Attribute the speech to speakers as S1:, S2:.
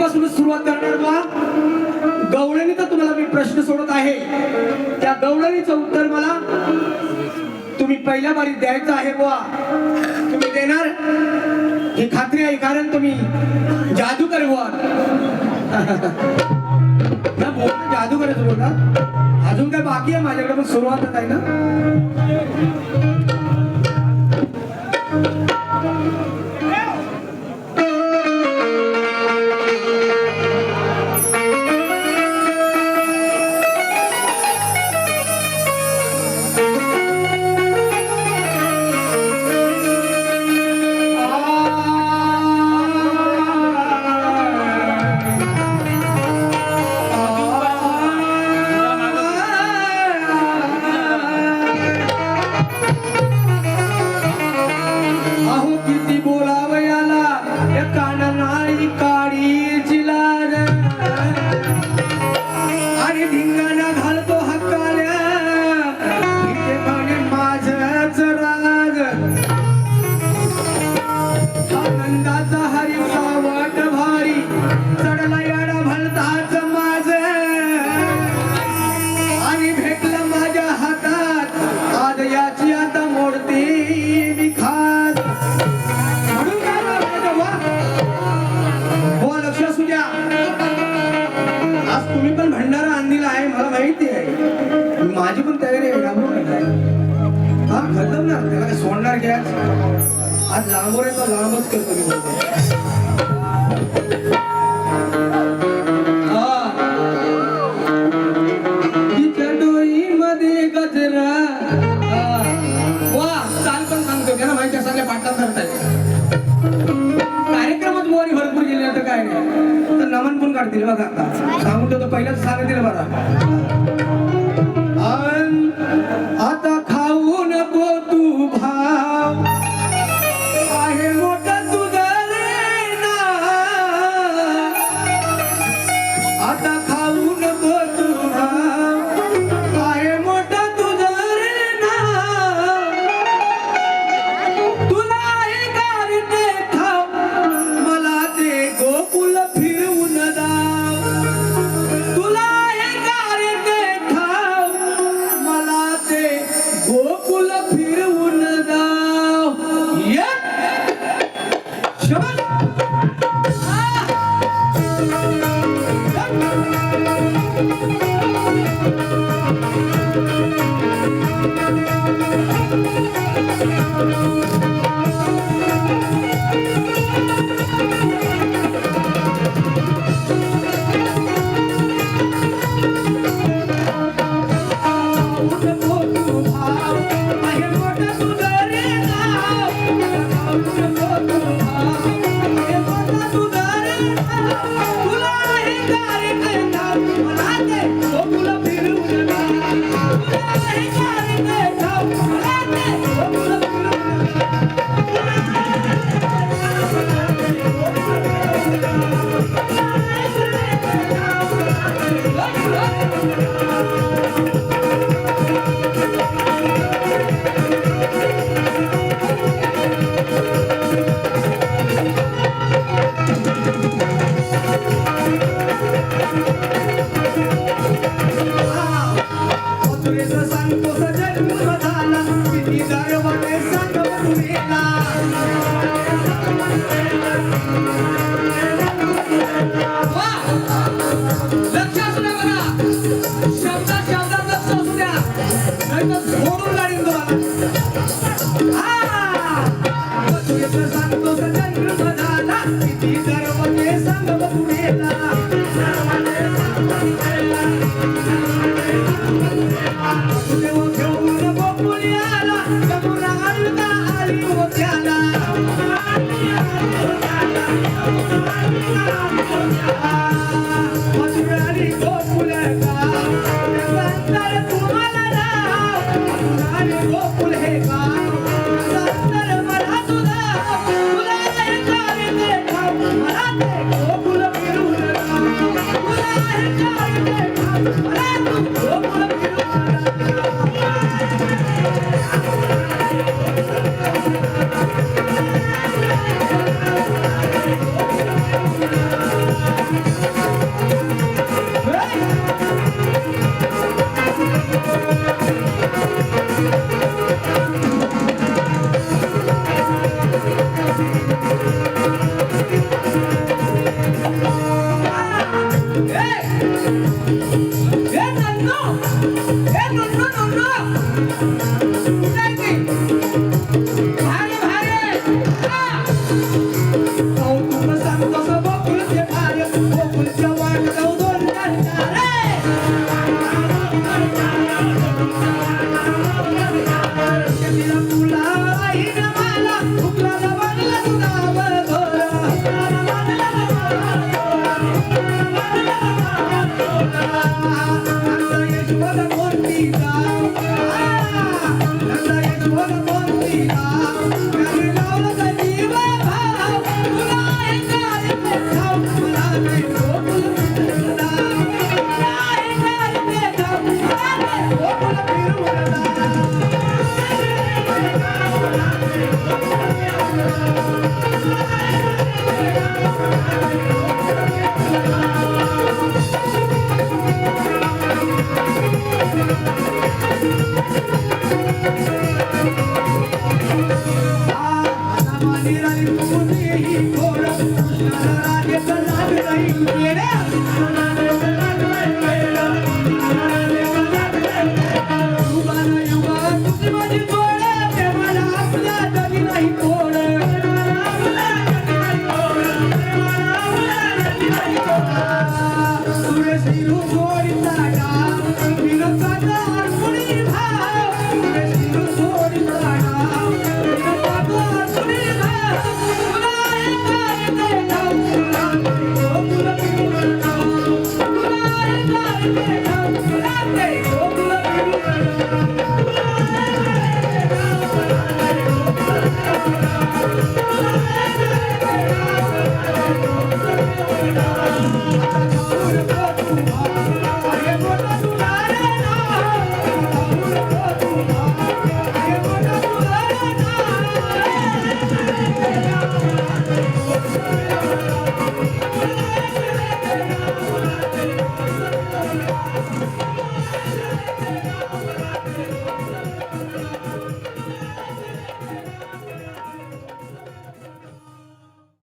S1: पासूनच सुरुवात करणार बा. गवळणीचा तुम्हाला मी प्रश्न सोडत आहे. त्या गवळणीचं उत्तर मला तुम्ही पहिल्या बारी द्यायचं आहे बुवा. तुम्ही देणार ही खात्री आहे, कारण तुम्ही जादूकर बुवा. जादूकरच बोलता. अजून काय बाकी आहे माझ्याकडे, पण सुरुवातच आहे ना. सोडणार घ्या. आज लांबवर आहे तर लांबच करतो मी. डोईमध्ये गजरा वा चाल पण सांगतो त्यांना माहिती सगळ्या पाठात करताय. कार्यक्रमात मोरी भरपूर गेले तर काय नाही तर नमन पण काढतील बघा. आता सांगून तो पहिल्याच सांगितलं बरं. आता खाऊ नको तू भाव आहे मोठा तुझा रे ना. आता खाऊ नको तू भाव आहे मोठा तुझा रे ना. तुला आहे गारटे ठाव मला ते गोकुल फिरवून दाव. तुला आहे गारटे ठाव मला ते गोकुल फिरवून दाव. शबाश. नाही वेड्या युगाला युगा तुझी माझी जोड प्रेमाला आपल्या जगी नाही तोड तुझे शिरू जोडीचा डाव विनोदाचा अर्पुणी भाव तुझे शिरू जोडीचा डाव विनोदाचा अर्पुणी भाव तुला एका येते डाव तुला तुला तुला एका येते डाव तुला